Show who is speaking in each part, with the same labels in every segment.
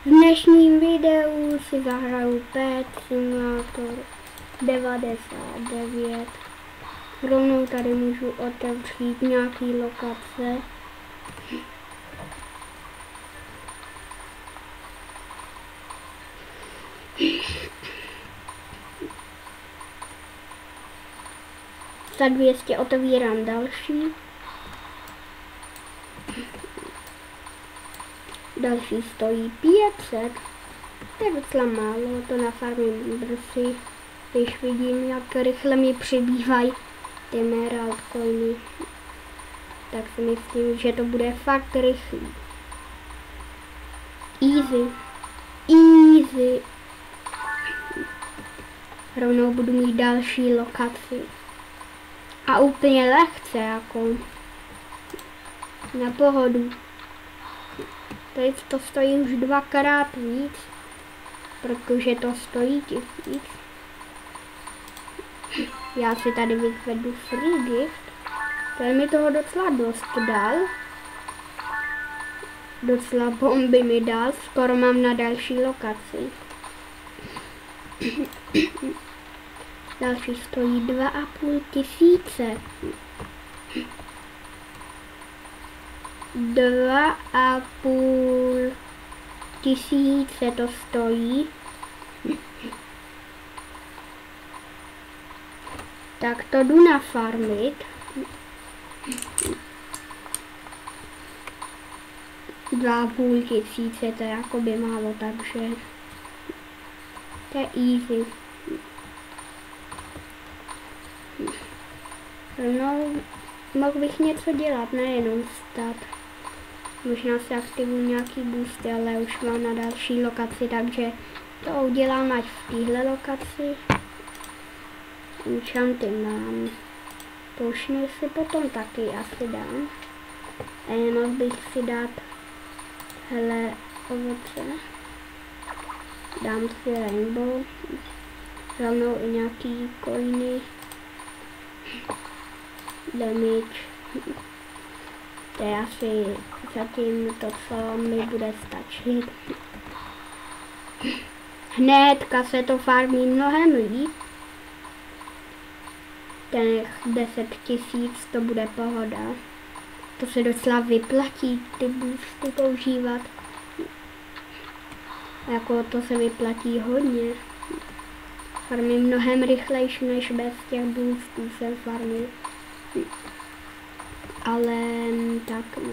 Speaker 1: V dnešním videu si zahraju Pet Simulator 99. Rovnou tady můžu otevřít nějaký lokace. Za 200 otevírám další. Další stojí 500. To je docela málo, to nafarmím brzy, když vidím, jak rychle mi přibývají ty emerald coiny. Tak si myslím, že to bude fakt rychlý. Easy. Easy. Rovnou budu mít další lokaci. A úplně lehce, jako na pohodu. Tady to stojí už 2x víc, protože to stojí 1000. Já si tady vyvedu free gift. Tady mi toho docela dost dal. Docela bomby mi dal, skoro mám na další lokaci. Další stojí 2500. 2500 to stojí. Tak to jdu nafarmit. 2500 to je jakoby málo, takže to je easy. No, mohl bych něco dělat, nejenom stát. Možná si aktivuji nějaký boosty, ale už mám na další lokaci, takže to udělám až v téhle lokaci. Enchanty mám. Pošny si potom taky asi dám. A jenom bych si dát hele ovoce. Dám si rainbow. Rovnou i nějaký coiny. Damage. To je asi zatím to, co mi bude stačit. Hnedka se to farmí mnohem líp. Těch 10 000 to bude pohoda. To se docela vyplatí ty boosty používat. Jako to se vyplatí hodně. Farmím mnohem rychlejší než bez těch boostů jsem farmil. Ale tak no.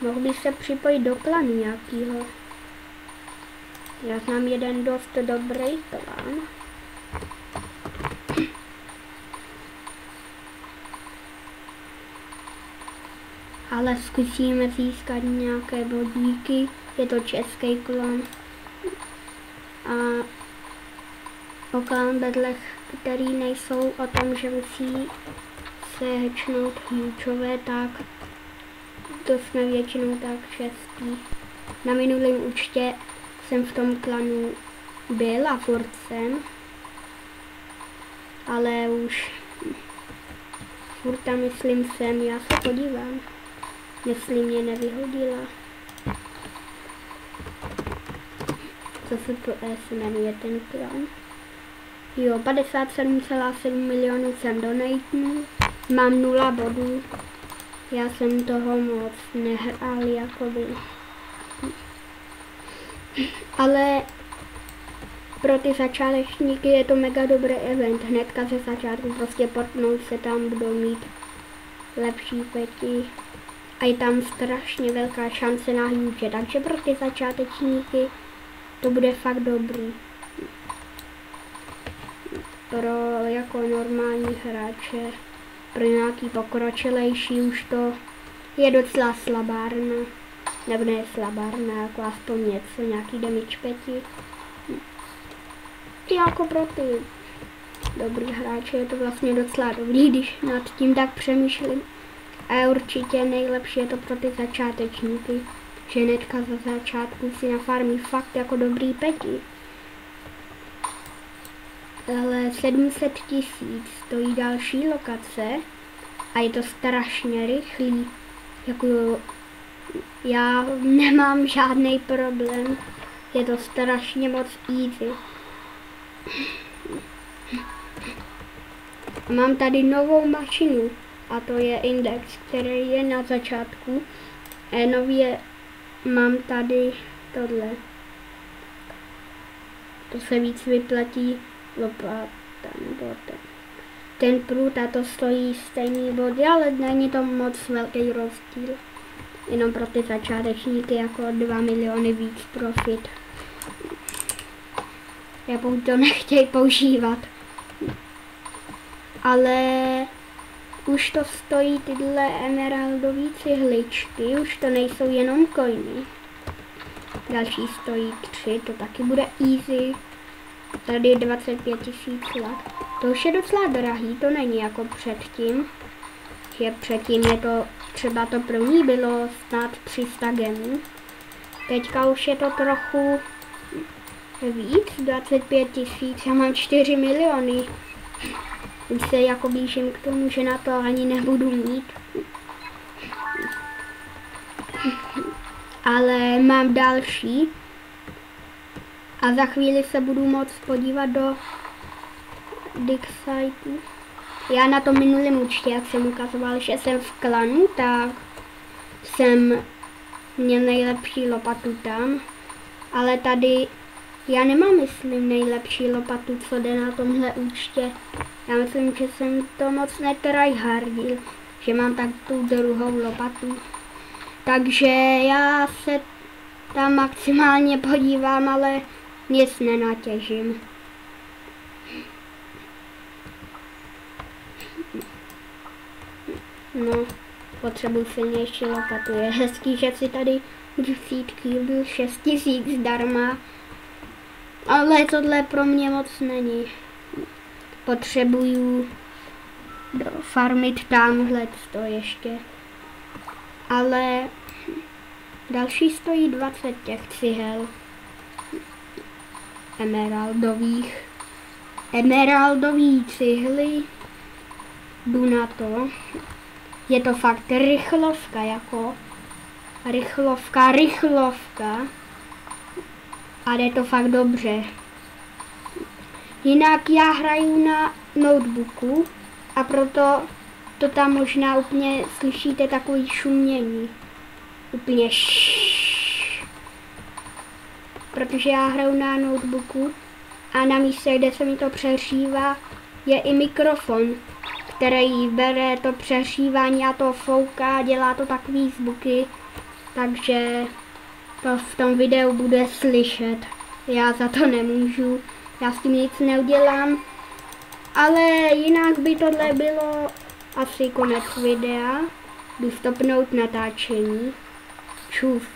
Speaker 1: Mohl bych se připojit do klanu nějakýho. Já znám jeden dost dobrý plán. Ale zkusíme získat nějaké bodíky. Je to český klan. A o klan bedlech, který nejsou o tom, že musí se hečnout hůčové, tak to jsme většinou tak šestí. Na minulém účtě jsem v tom klanu byl a furt jsem, ale už furt tam myslím jsem, já se podívám, jestli mě nevyhodila. Co se to se jmenuje ten klan? Jo, 57,7 milionů jsem donatnul, mám 0 bodů. Já jsem toho moc nehrál, jakoby. Ale pro ty začátečníky je to mega dobrý event. Hnedka ze začátku prostě portnout se tam, budou mít lepší peti. A je tam strašně velká šance na hůče, takže pro ty začátečníky to bude fakt dobrý. Pro jako normální hráče, pro nějaký pokročilejší už to je docela slabárna. Nebo ne slabárna, jako aspoň něco, nějaký damage peti. Jako pro ty dobrý hráče je to vlastně docela dobrý, když nad tím tak přemýšlím. A určitě nejlepší je to pro ty začátečníky, že hnedka za začátku si nafarmí fakt jako dobrý peti. Ale 700 000 stojí další lokace a je to strašně rychlý. Jako Já nemám žádný problém. Je to strašně moc easy. Mám tady novou mašinu a to je Index, který je na začátku. Nově mám tady tohle. To se víc vyplatí lopata nebo ten prut a to stojí stejný body, ale není to moc velký rozdíl. Jenom pro ty začátečníky jako 2 miliony víc profit. Já pokud to nechtějí používat. Ale už to stojí tyhle emeraldové cihličky, už to nejsou jenom coiny. Další stojí 3, to taky bude easy. Tady je 25 000 lat. To už je docela drahý, to není jako předtím. Že předtím je to, třeba to první bylo snad 300 gemů. Teďka už je to trochu víc, 25 000, já mám 4 miliony. Už se jako blížím k tomu, že na to ani nebudu mít. Ale mám další. A za chvíli se budu moct podívat do Dixiteu. Já na tom minulém účtě, jak jsem ukazoval, že jsem v klanu, tak jsem měl nejlepší lopatu tam. Ale tady já nemám, myslím, nejlepší lopatu, co jde na tomhle účtě. Já myslím, že jsem to moc netryhardil, že mám tak tu druhou lopatu. Takže já se tam maximálně podívám, ale nic nenatěžím. No, potřebuji silnější lopatu. Je hezký, že si tady 6 000 zdarma. Ale tohle pro mě moc není. Potřebuju farmit tamhle to ještě. Ale další stojí 20 těch cihel. Emeraldový cihly. Jdu na to. Je to fakt rychlovka, jako rychlovka. A jde to fakt dobře. Jinak já hraju na notebooku a proto to tam možná úplně slyšíte takový šumění. Úplně protože já hraju na notebooku a na místě, kde se mi to přehřívá, je i mikrofon, který bere to přehřívání a to fouká, dělá to takový zvuky, takže to v tom videu bude slyšet. Já za to nemůžu, já s tím nic neudělám, ale jinak by tohle bylo asi konec videa. Jdu stopnout natáčení. Čuf.